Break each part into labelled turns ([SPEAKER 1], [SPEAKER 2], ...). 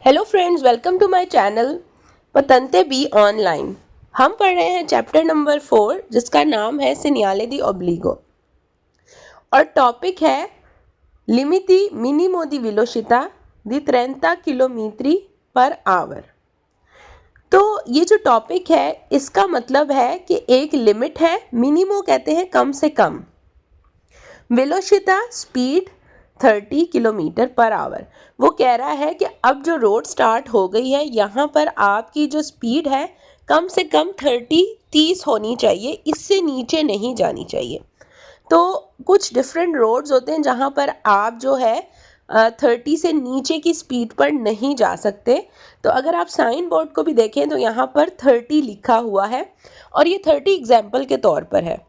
[SPEAKER 1] Hello friends, welcome to my channel पतंते B online. हम पढ़ रहे हैं चैप्टर नंबर 4 जिसका नाम है सेनियाले दी ओब्लिगो और टॉपिक है लिमिति मिनिमो दी वेलोसिtà di 30 किलोमीटर पर आवर। तो ये जो टॉपिक है इसका मतलब है कि एक लिमिट है, मिनिमो कहते हैं कम से कम, वेलोसिtà स्पीड 30 किलोमीटर पर आवर। वो कह रहा है कि अब जो रोड स्टार्ट हो गई है यहाँ पर आपकी जो स्पीड है कम से कम 30 होनी चाहिए, इससे नीचे नहीं जानी चाहिए। तो कुछ डिफरेंट रोड्स होते हैं जहाँ पर आप जो है 30 से नीचे की स्पीड पर नहीं जा सकते। तो अगर आप साइन बोर्ड को भी देखें तो यहाँ पर 30 लिखा हुआ है और ये 30 एग्जाम्पल के तौर पर है।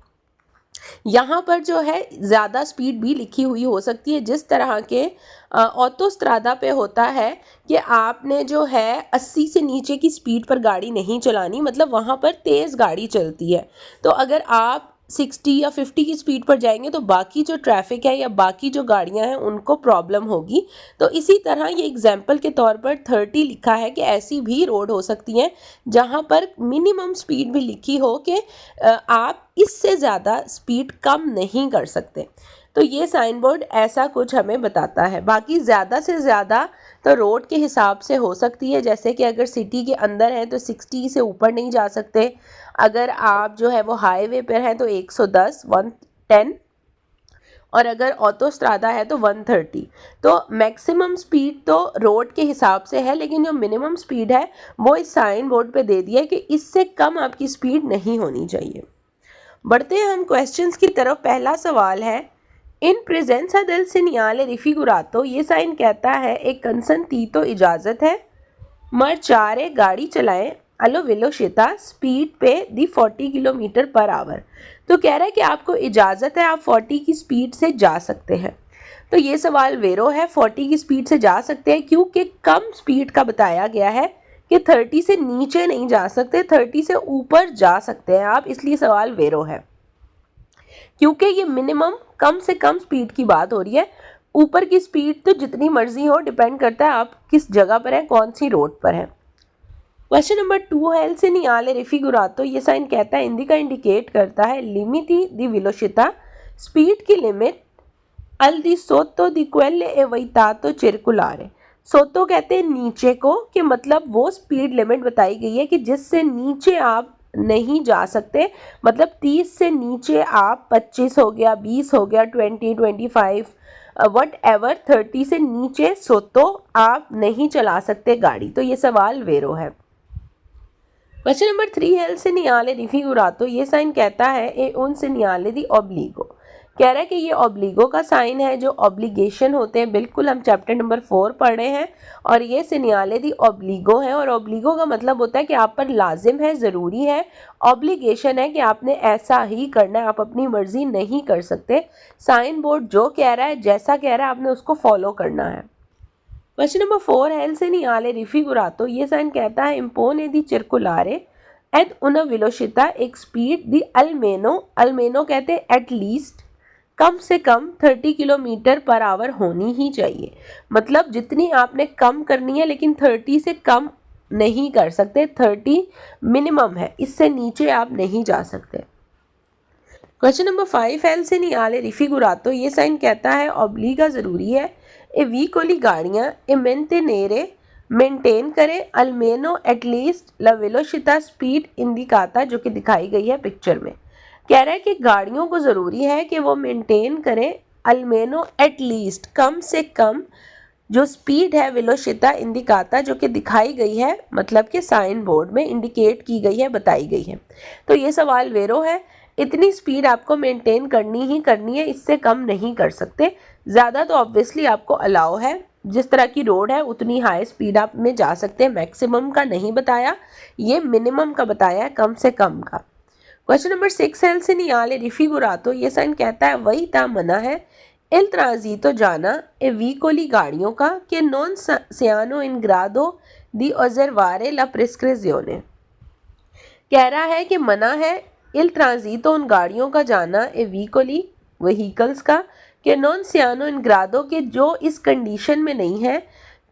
[SPEAKER 1] यहाँ पर जो है ज़्यादा स्पीड भी लिखी हुई हो सकती है, जिस तरह के ऑटोस्ट्रादा पे होता है कि आपने जो है 80 से नीचे की स्पीड पर गाड़ी नहीं चलानी, मतलब वहाँ पर तेज़ गाड़ी चलती है। तो अगर आप 60 या 50 की स्पीड पर जाएंगे तो बाकी जो ट्रैफिक है या बाकी जो गाड़ियां हैं उनको प्रॉब्लम होगी। तो इसी तरह ये एग्जाम्पल के तौर पर 30 लिखा है कि ऐसी भी रोड हो सकती हैं जहां पर मिनिमम स्पीड भी लिखी हो कि आप इससे ज़्यादा स्पीड कम नहीं कर सकते। तो ये साइन बोर्ड ऐसा कुछ हमें बताता है। बाकी ज़्यादा से ज़्यादा तो रोड के हिसाब से हो सकती है, जैसे कि अगर सिटी के अंदर है तो 60 से ऊपर नहीं जा सकते। अगर आप जो है वो हाईवे पर हैं तो 110 110 और अगर ऑटोस्ट्रादा है तो 130। तो मैक्सिमम स्पीड तो रोड के हिसाब से है, लेकिन जो मिनिमम स्पीड है वो इस साइन बोर्ड पे दे दिया है कि इससे कम आपकी स्पीड नहीं होनी चाहिए। बढ़ते हैं हम क्वेश्चंस की तरफ। पहला सवाल है, इन प्रेजेंसा del segnale rifigurato, ये साइन कहता है एक कंसंटीतो इजाज़त है, मर्चारे गाड़ी चलाएं अलो वेलोसिtà स्पीड पे दी 40 किलोमीटर पर आवर। तो कह रहा है कि आपको इजाज़त है, आप 40 की स्पीड से जा सकते हैं। तो ये सवाल वेरो है, 40 की स्पीड से जा सकते हैं क्योंकि कम स्पीड का बताया गया है कि 30 से नीचे नहीं जा सकते, 30 से ऊपर जा सकते हैं आप, इसलिए सवाल वेरो है। क्योंकि ये मिनिमम कम से कम स्पीड की बात हो रही है। ऊपर की स्पीड तो जितनी मर्जी हो, डिपेंड करता है आप किस जगह पर हैं, कौन सी रोड पर हैं। क्वेश्चन नंबर 2 है, एल सेनियाले रिफिगुरातो, ये साइन कहता है इंडिका इंडिकेट करता है लिमिति दी वेलोसिtà स्पीड की लिमिट अल दी सोतो दी quelle evitato circolare। सोतो कहते हैं नीचे को, कि मतलब वो स्पीड लिमिट बताई गई है कि जिससे नीचे आप नहीं जा सकते। मतलब 30 से नीचे आप 25 हो गया, 20 हो गया, 20 25 वट एवर, 30 से नीचे सोतो आप नहीं चला सकते गाड़ी। तो ये सवाल वेरो है। क्वेश्चन नंबर 3 है, एल सेनियाले रिफिगुरातो, ये साइन कहता है ए उन सेनियाले दी ओब्लिगो। कह रहा है कि ये ऑब्लिगो का साइन है, जो ऑब्लिगेशन होते हैं। बिल्कुल हम चैप्टर नंबर 4 पढ़ रहे हैं और ये सेनियाले दी ऑब्लिगो है। और ऑब्लिगो का मतलब होता है कि आप पर लाजिम है, ज़रूरी है। ऑब्लिगेशन है कि आपने ऐसा ही करना है, आप अपनी मर्जी नहीं कर सकते। साइन बोर्ड जो कह रहा है, जैसा कह रहा है, आपने उसको फॉलो करना है। क्वेश्चन नंबर 4 है, एल सेनियाले रिफिगुरातो, ये साइन कहता है इम्पोने दी circolare एड una वेलोसिtà एक स्पीड दी almeno, almeno कहते हैं एटलीस्ट, कम से कम 30 किलोमीटर पर आवर होनी ही चाहिए। मतलब जितनी आपने कम करनी है, लेकिन 30 से कम नहीं कर सकते, 30 मिनिमम है, इससे नीचे आप नहीं जा सकते। क्वेश्चन नंबर 5 है, एल सेनियाले रिफिगुरातो, ये साइन कहता है ऑब्लिगा ज़रूरी है ए वीकोली गाड़ियाँ ए मेंटेन करें अल्मेनो एटलीस्ट ला वेलोसिtà स्पीड इंडिकाता, जो कि दिखाई गई है पिक्चर में। कह रहा है कि गाड़ियों को ज़रूरी है कि वो मेंटेन करें अल्मेनो एटलीस्ट, कम से कम जो स्पीड है वेलोसिtà इंडिकाता, जो कि दिखाई गई है, मतलब कि साइन बोर्ड में इंडिकेट की गई है, बताई गई है। तो ये सवाल वेरो है। इतनी स्पीड आपको मेंटेन करनी ही करनी है, इससे कम नहीं कर सकते। ज़्यादा तो ऑब्वियसली आपको अलाउ है, जिस तरह की रोड है उतनी हाई स्पीड आप में जा सकते हैं। मैक्सिमम का नहीं बताया, ये मिनिमम का बताया है, कम से कम का। क्वेश्चन नंबर 6 है, एल सेनियाले रिफिगुरातो, ये साइन कहता है वही ता मना है एल ट्रांजितो जाना ए वीकोली गाड़ियों का कि नॉन सियानो इन ग्रादो दी ओजरवारे ला प्रिस्क्रिजियोने। कह रहा है कि मना है इल ट्रांजितो उन गाड़ियों का जाना ए वीकोली व्हीकल्स का, कि नॉन सियानो इन ग्रादो के जो इस कंडीशन में नहीं है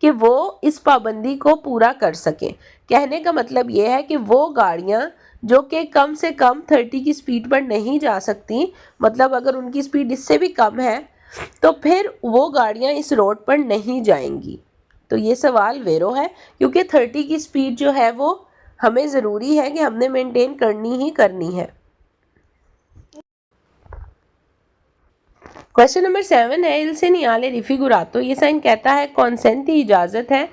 [SPEAKER 1] कि वो इस पाबंदी को पूरा कर सकें। कहने का मतलब ये है कि वो गाड़ियाँ जो कि कम से कम 30 की स्पीड पर नहीं जा सकती, मतलब अगर उनकी स्पीड इससे भी कम है तो फिर वो गाड़ियाँ इस रोड पर नहीं जाएंगी। तो ये सवाल वेरो है, क्योंकि 30 की स्पीड जो है वो हमें ज़रूरी है कि हमने मेंटेन करनी ही करनी है। क्वेश्चन नंबर 7 है इल सेनियाले रिफिगुरातो। ये साइन कहता है कॉन्सेंटी इजाज़त है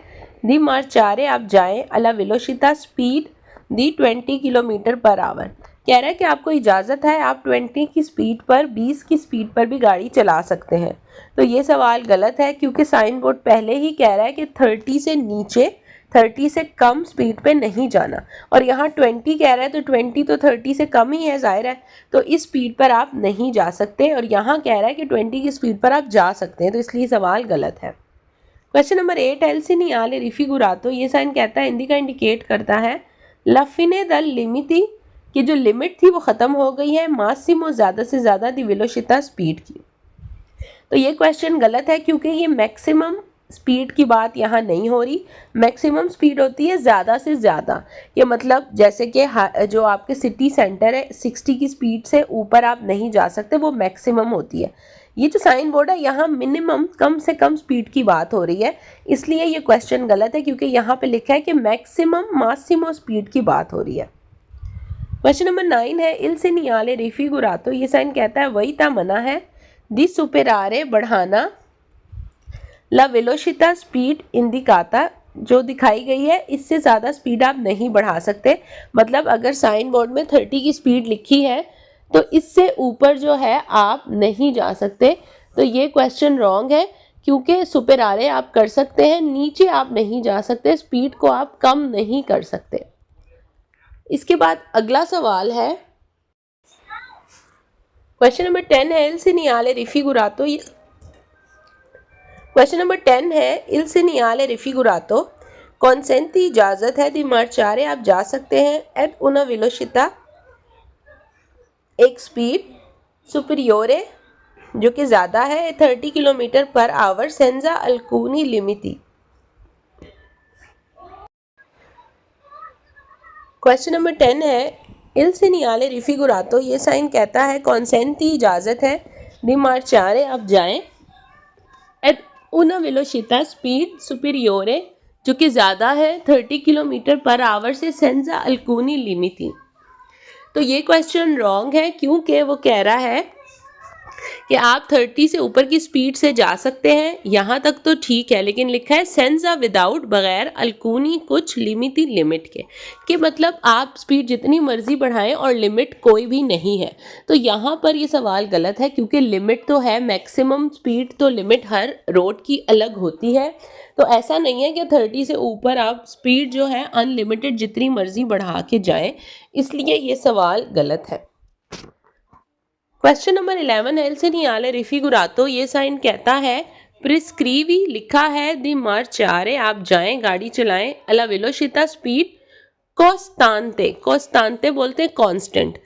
[SPEAKER 1] दी मार्चारे आप जाएं अला वेलोसिटा speed the 20 kilometre per our. कह रहा है कि आपको इजाज़त है, आप 20 की स्पीड पर 20 की स्पीड पर भी गाड़ी चला सकते हैं। तो ये सवाल गलत है, क्योंकि साइन बोर्ड पहले ही कह रहा है कि 30 से नीचे 30 से कम स्पीड पे नहीं जाना, और यहाँ 20 कह रहा है तो 20 तो 30 से कम ही है, जाहिर है, तो इस स्पीड पर आप नहीं जा सकते, और यहाँ कह रहा है कि 20 की स्पीड पर आप जा सकते हैं, तो इसलिए सवाल गलत है। क्वेश्चन नंबर 8 एल सिनियाले रिफिगुरातो। ये साइन कहता है हिंदी का इंडिकेट करता है लफिने द लिमिटी, कि जो लिमिट थी वो ख़त्म हो गई है, मासिमो ज़्यादा से ज़्यादा दी वेलोसिटा स्पीड की। तो ये क्वेश्चन गलत है, क्योंकि ये मैक्सिमम स्पीड की बात यहाँ नहीं हो रही। मैक्सिमम स्पीड होती है ज़्यादा से ज़्यादा, ये मतलब जैसे कि जो आपके सिटी सेंटर है 60 की स्पीड से ऊपर आप नहीं जा सकते, वो मैक्सिमम होती है। ये जो साइन बोर्ड है यहाँ मिनिमम कम से कम स्पीड की बात हो रही है, इसलिए ये क्वेश्चन गलत है, क्योंकि यहाँ पे लिखा है कि मैक्सिमम मासिमो स्पीड की बात हो रही है। क्वेश्चन नंबर 9 है इल सिनियाले रिफिगुरातो। ये साइन कहता है वही ता मना है दी सुपेरारे बढ़ाना ला वेलोसिटा स्पीड इंडिकाता, जो दिखाई गई है इससे ज़्यादा स्पीड आप नहीं बढ़ा सकते। मतलब अगर साइन बोर्ड में 30 की स्पीड लिखी है तो इससे ऊपर जो है आप नहीं जा सकते। तो ये क्वेश्चन रॉन्ग है, क्योंकि सुपेरारे आप कर सकते हैं, नीचे आप नहीं जा सकते, स्पीड को आप कम नहीं कर सकते। इसके बाद अगला सवाल है क्वेश्चन नंबर 10 है इल सिनियाले रिफिगुरातो। क्वेश्चन नंबर 10 है इल सिनियाले रिफिगुरातो कॉन्सेंटी इजाज़त है दी मार्चारे आप जा सकते हैं एट उना वेलोसिटा एक स्पीड सुपरियोरे जो कि ज़्यादा है 30 किलोमीटर पर आवर सेंजा अल्कूनी लिमिटी। क्वेश्चन नंबर 10 है इल सिनियाले रिफिगुरातो। ये साइन कहता है कॉन्सेंटी इजाज़त है दी मार्चारे आप जाएं एट उना वेलोसिटा स्पीड सुपरियोरे जो कि ज़्यादा है 30 किलोमीटर पर आवर से सेंजा अल्कूनी लिमिटी। तो ये क्वेश्चन रॉन्ग है, क्योंकि वो कह रहा है कि आप 30 से ऊपर की स्पीड से जा सकते हैं, यहाँ तक तो ठीक है, लेकिन लिखा है सेंजा विदाउट बगैर अल्कूनी कुछ लिमिटी लिमिट के, कि मतलब आप स्पीड जितनी मर्जी बढ़ाएं और लिमिट कोई भी नहीं है। तो यहाँ पर ये सवाल गलत है, क्योंकि लिमिट तो है मैक्सिमम स्पीड, तो लिमिट हर रोड की अलग होती है। तो ऐसा नहीं है कि 30 से ऊपर आप स्पीड जो है अनलिमिटेड जितनी मर्जी बढ़ा के जाएं, इसलिए ये सवाल गलत है। क्वेश्चन नंबर 11 है इल सिनियाले रिफिगुरातो। ये साइन कहता है प्रिस्क्रीवी लिखा है दी मार्चारे आप जाएं गाड़ी चलाएं अला वेलोसिटा स्पीड कोस्तांते। कोस्तांते बोलते हैं कांस्टेंट।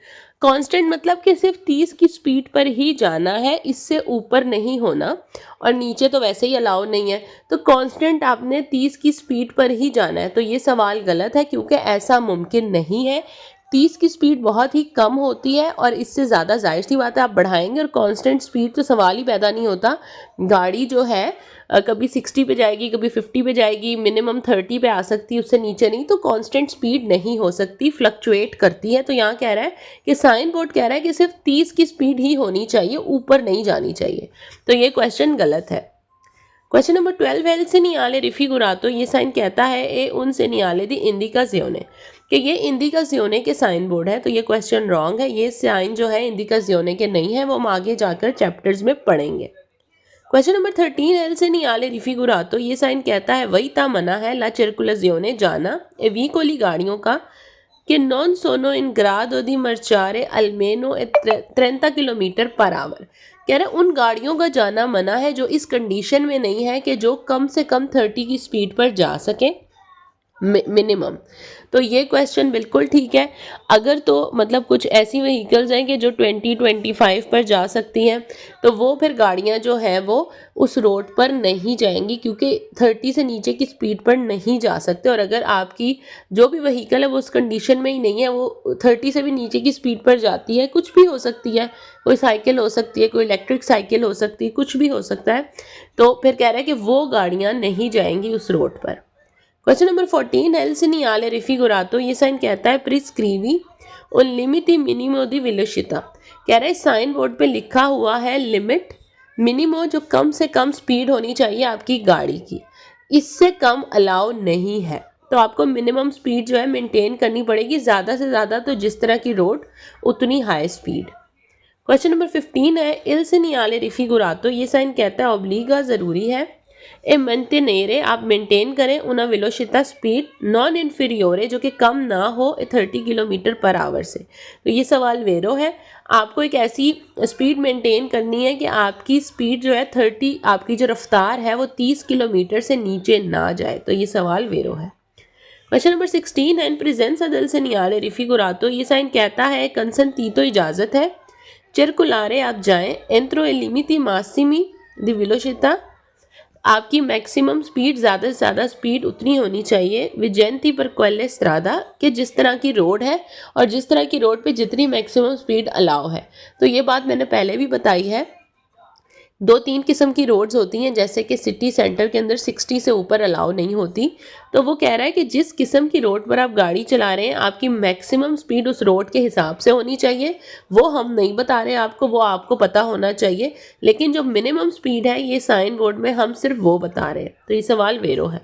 [SPEAKER 1] कांस्टेंट मतलब कि सिर्फ 30 की स्पीड पर ही जाना है, इससे ऊपर नहीं होना, और नीचे तो वैसे ही अलाउ नहीं है। तो कांस्टेंट आपने 30 की स्पीड पर ही जाना है। तो ये सवाल गलत है, क्योंकि ऐसा मुमकिन नहीं है। 30 की स्पीड बहुत ही कम होती है, और इससे ज़्यादा जाहिर सी बात है आप बढ़ाएंगे, और कांस्टेंट स्पीड तो सवाल ही पैदा नहीं होता। गाड़ी जो है कभी 60 पे जाएगी, कभी 50 पे जाएगी, मिनिमम 30 पे आ सकती है, उससे नीचे नहीं। तो कांस्टेंट स्पीड नहीं हो सकती, फ्लक्चुएट करती है। तो यहाँ कह रहा है कि साइन बोर्ड कह रहा है कि सिर्फ 30 की स्पीड ही होनी चाहिए, ऊपर नहीं जानी चाहिए। तो ये क्वेश्चन गलत है। क्वेश्चन नंबर 12 है इल सिनियाले रिफिगुरातो। ये साइन कहता है ए उन सिनियाले दी इंडिकाजियोने, कि ये इंडिकाजियोने के साइन बोर्ड है। तो ये क्वेश्चन रॉन्ग है, ये साइन जो है इंडिकाजियोने के नहीं है, वो हम आगे जाकर चैप्टर्स में पढ़ेंगे। क्वेश्चन नंबर 13 है इल सिनियाले रिफिगुरातो। ये साइन कहता है वही ता मना है ला circolazione जाना ए वीकोली गाड़ियों का कि non Sono in grado the मर्चारे अल्मेनो 30 kilometre per our. कह रहे उन गाड़ियों का जाना मना है जो इस कंडीशन में नहीं है कि जो कम से कम 30 की स्पीड पर जा सकें, मिनिमम। तो ये क्वेश्चन बिल्कुल ठीक है। अगर तो मतलब कुछ ऐसी व्हीकल्स हैं कि जो 20-25 पर जा सकती हैं, तो वो फिर गाड़ियाँ जो हैं वो उस रोड पर नहीं जाएंगी, क्योंकि 30 से नीचे की स्पीड पर नहीं जा सकते। और अगर आपकी जो भी व्हीकल है वो उस कंडीशन में ही नहीं है, वो 30 से भी नीचे की स्पीड पर जाती है, कुछ भी हो सकती है, कोई साइकिल हो सकती है, कोई इलेक्ट्रिक साइकिल हो सकती है, कुछ भी हो सकता है, तो फिर कह रहा है कि वो गाड़ियाँ नहीं जाएंगी उस रोड पर। Question number 14 è il segnale raffigurato, ये साइन कहता है प्रिस्क्रीवी un limite minimo di velocità। कह रहा है साइन बोर्ड पे लिखा हुआ है लिमिट मिनिमो, जो कम से कम स्पीड होनी चाहिए आपकी गाड़ी की, इससे कम अलाउ नहीं है। तो आपको मिनिमम स्पीड जो है मेंटेन करनी पड़ेगी, ज़्यादा से ज़्यादा तो जिस तरह की रोड उतनी हाई स्पीड। क्वेश्चन नंबर 15 है il segnale raffigurato, ये साइन कहता है ऑब्लिगा ज़रूरी है ए मेंटेनेरे, आप मेंटेन करें उना वेलोसिटी स्पीड नॉन इन्फीरियोरे, जो कि कम ना हो 30 किलोमीटर पर आवर से। तो ये सवाल वेरो है, आपको एक ऐसी स्पीड मेंटेन करनी है कि आपकी स्पीड जो है 30, आपकी जो रफ्तार है वो 30 किलोमीटर से नीचे ना जाए। तो ये सवाल वेरो है। क्वेश्चन नंबर 16 है in presence del segnale raffigurato, ये साइन कहता है कंसेंटीतो इजाज़त है circolare, आप जाएं entro i limiti massimi di velocità, आपकी मैक्सिमम स्पीड, ज़्यादा से ज़्यादा स्पीड उतनी होनी चाहिए विजेंती पर क्वेले स्ट्रादा, कि जिस तरह की रोड है और जिस तरह की रोड पे जितनी मैक्सिमम स्पीड अलाउ है। तो ये बात मैंने पहले भी बताई है। 2-3 किस्म की रोड्स होती हैं, जैसे कि सिटी सेंटर के अंदर 60 से ऊपर अलाउ नहीं होती। तो वो कह रहा है कि जिस किस्म की रोड पर आप गाड़ी चला रहे हैं, आपकी मैक्सिमम स्पीड उस रोड के हिसाब से होनी चाहिए। वो हम नहीं बता रहे आपको, वो आपको पता होना चाहिए, लेकिन जो मिनिमम स्पीड है ये साइन बोर्ड में हम सिर्फ वो बता रहे हैं। तो ये सवाल वेरो है।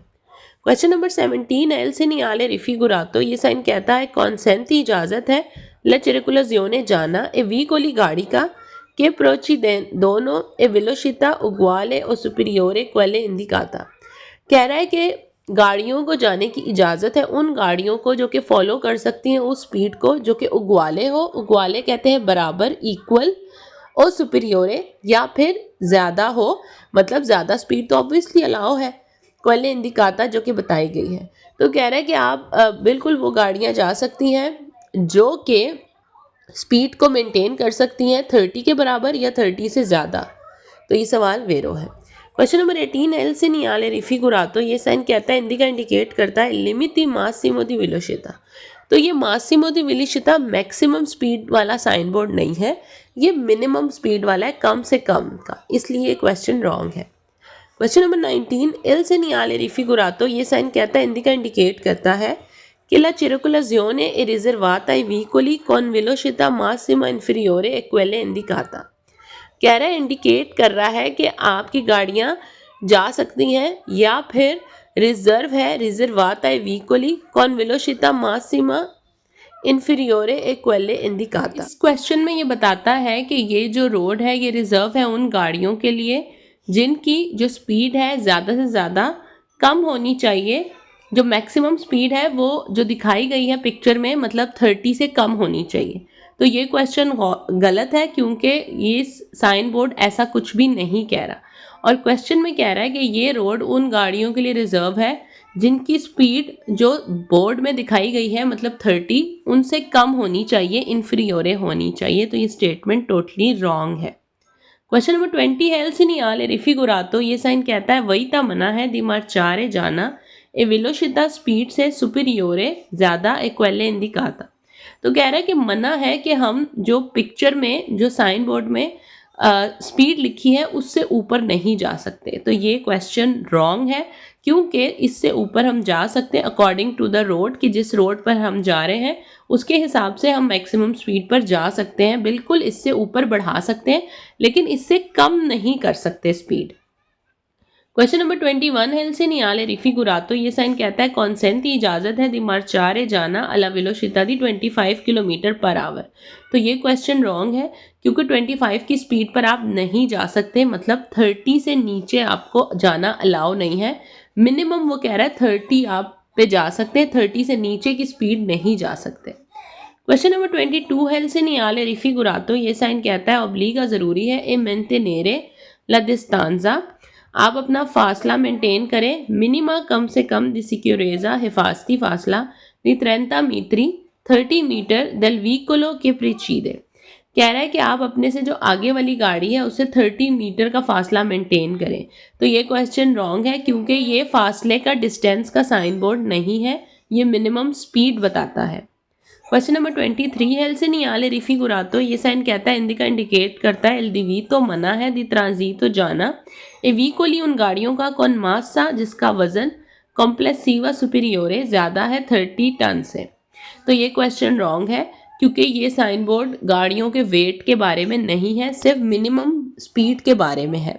[SPEAKER 1] क्वेश्चन नंबर 17 एल सेनियाले रिफिगुरातो, ये साइन कहता है कॉन्सेंट इजाज़त है ला circolazione जाना ए व्हीकल गाड़ी का che procedono e velocità uguale o superiore quelle indicata। कह रहा है कि गाड़ियों को जाने की इजाज़त है उन गाड़ियों को जो कि फॉलो कर सकती हैं उस स्पीड को जो कि उगवाले हो, उगवाले कहते हैं बराबर, इक्वल, और सुपीरियोरे या फिर ज़्यादा हो, मतलब ज़्यादा स्पीड तो ऑब्वियसली अलाउ है, क्वेले इंडिकाता जो कि बताई गई है। तो कह रहा है कि आप बिल्कुल वो गाड़ियाँ जा सकती हैं जो कि स्पीड को मेंटेन कर सकती हैं 30 के बराबर या 30 से ज़्यादा। तो ये सवाल वेरो है। क्वेश्चन नंबर 18 एल सेनियाले रिफिगुरातो, ये साइन कहता है इंडिका इंडिकेट करता है लिमिटी मासिमो दी वेलोसिटी। तो ये Masimo the velocity maximum speed वाला साइन बोर्ड नहीं है, ये मिनिमम स्पीड वाला है, कम से कम का, इसलिए ये क्वेश्चन रॉन्ग है। क्वेश्चन नंबर 19 एल सेनियाले रिफिगुरातो, ये साइन कहता है इंडिका इंडिकेट करता है che la circolazione è riservata ai veicoli con velocità massima inferiore a quelle indicata। कह रहा है इंडिकेट कर रहा है कि आपकी गाड़ियाँ जा सकती हैं या फिर रिजर्व है, रिजर्वाता है व्हीकली कॉन वेलोसिटा मासिमा इन्फीरियोरे ए क्वेले इंडिकाता। इस क्वेश्चन में ये बताता है कि ये जो रोड है ये रिजर्व है उन गाड़ियों के लिए जिनकी जो स्पीड है ज़्यादा से ज़्यादा कम होनी चाहिए, जो मैक्सिमम स्पीड है वो जो दिखाई गई है पिक्चर में, मतलब 30 से कम होनी चाहिए। तो ये क्वेश्चन गलत है क्योंकि ये साइन बोर्ड ऐसा कुछ भी नहीं कह रहा, और क्वेश्चन में कह रहा है कि ये रोड उन गाड़ियों के लिए रिजर्व है जिनकी स्पीड जो बोर्ड में दिखाई गई है मतलब 30 उनसे कम होनी चाहिए, इन्फीरियोरे होनी चाहिए। तो ये स्टेटमेंट टोटली रॉन्ग है। क्वेश्चन नंबर 20 है एल सेनियाले रिफिगुरातो, ये साइन कहता है वही ता मना है दी मार्चारे जाना ए वेलोसिटी स्पीड से सुपीरियोरे ज़्यादा इक्वले इंडिकाता। तो कह रहा है कि मना है कि हम जो पिक्चर में जो साइन बोर्ड में स्पीड लिखी है उससे ऊपर नहीं जा सकते। तो ये क्वेश्चन रॉन्ग है क्योंकि इससे ऊपर हम जा सकते हैं अकॉर्डिंग टू द रोड, कि जिस रोड पर हम जा रहे हैं उसके हिसाब से हम मैक्सिमम स्पीड पर जा सकते हैं, बिल्कुल इससे ऊपर बढ़ा सकते हैं लेकिन इससे कम नहीं कर सकते स्पीड। क्वेश्चन नंबर 21 है एल सेनियाले रिफिगुरातो, ये साइन कहता है कॉन्सेंट की इजाज़त है दी मार्चारे जाना अला velocity the 25 kilometre per our. तो ये क्वेश्चन रॉन्ग है क्योंकि 25 की स्पीड पर आप नहीं जा सकते, मतलब 30 से नीचे आपको जाना अलाउ नहीं है। मिनिमम वो कह रहा है 30 आप पे जा सकते हैं, 30 से नीचे की स्पीड नहीं जा सकते। क्वेश्चन नंबर 22 है एल सेनियाले रिफिगुरातो, ये साइन कहता है ऑब्लिगा ज़रूरी है ए मेंटेनेरे ला डिस्टेंसा, आप अपना फासला मेंटेन करें, मिनिमा कम से कम द सिक्योरेजा हिफाजती फासला द 30 मीटरी 30 मीटर del vicolo के प्रीचीदे। कह रहा है कि आप अपने से जो आगे वाली गाड़ी है उससे 30 मीटर का फासला मेंटेन करें। तो ये क्वेश्चन रॉन्ग है क्योंकि ये फासले का डिस्टेंस का साइन बोर्ड नहीं है, ये मिनिमम स्पीड बताता है। क्वेश्चन नंबर 23 है, एल से नियाले रिफिगुरातो, ये साइन कहता है इंडिका इंडिकेट करता है एल दी तो मना है, दी ट्रांजीतो जाना, ए वीकोली उन गाड़ियों का कौन मासा जिसका वजन कॉम्प्लेक्सिवा सुपीरियोरे ज़्यादा है 30 टन से। तो ये क्वेश्चन रॉन्ग है क्योंकि ये साइन बोर्ड गाड़ियों के वेट के बारे में नहीं है, सिर्फ मिनिमम स्पीड के बारे में है।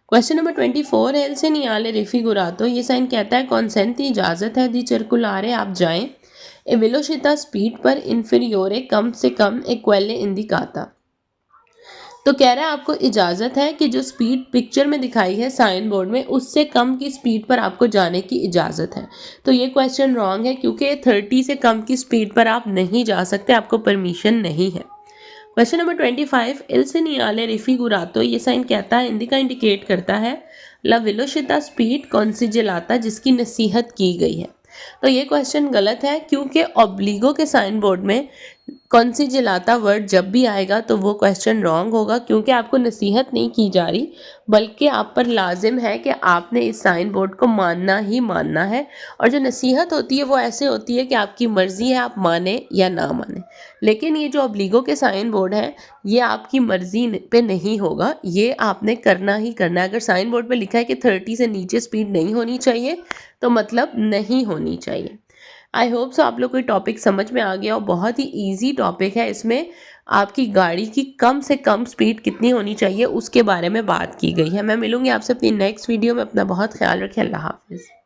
[SPEAKER 1] क्वेश्चन नंबर 24 है, एल से नियाले रिफिगुरातो, ये साइन कहता है कॉन्सेंट इजाज़त है दी circulare आप जाएं ए वेलोसिटा स्पीड पर इन्फीरियोरे कम से कम इक्वले इंडिकाता। तो कह रहा है आपको इजाज़त है कि जो स्पीड पिक्चर में दिखाई है साइन बोर्ड में उससे कम की स्पीड पर आपको जाने की इजाज़त है। तो ये क्वेश्चन रॉन्ग है क्योंकि 30 से कम की स्पीड पर आप नहीं जा सकते, आपको परमिशन नहीं है। क्वेश्चन नंबर 25, एल से नियाले रिफिगुरातो, ये साइन कहता है इंडिका इंडिकेट करता है ला वेलोसिटा स्पीड कॉन्सिजेलाता जिसकी नसीहत की गई है। तो ये क्वेश्चन गलत है क्योंकि ऑब्लिगो के साइन बोर्ड में कॉन्सिजेलाता वर्ड जब भी आएगा तो वो क्वेश्चन रॉन्ग होगा क्योंकि आपको नसीहत नहीं की जा रही बल्कि आप पर लाजिम है कि आपने इस साइन बोर्ड को मानना ही मानना है। और जो नसीहत होती है वो ऐसे होती है कि आपकी मर्ज़ी है आप माने या ना माने, लेकिन ये जो ऑब्लिगो के साइन बोर्ड है ये आपकी मर्ज़ी पे नहीं होगा, ये आपने करना ही करना है। अगर साइन बोर्ड पे लिखा है कि 30 से नीचे स्पीड नहीं होनी चाहिए तो मतलब नहीं होनी चाहिए। आई होप सो आप लोग को टॉपिक समझ में आ गया और बहुत ही इजी टॉपिक है। इसमें आपकी गाड़ी की कम से कम स्पीड कितनी होनी चाहिए उसके बारे में बात की गई है। मैं मिलूंगी आपसे अपनी नेक्स्ट वीडियो में। अपना बहुत ख्याल रखें। अल्लाह हाफिज़।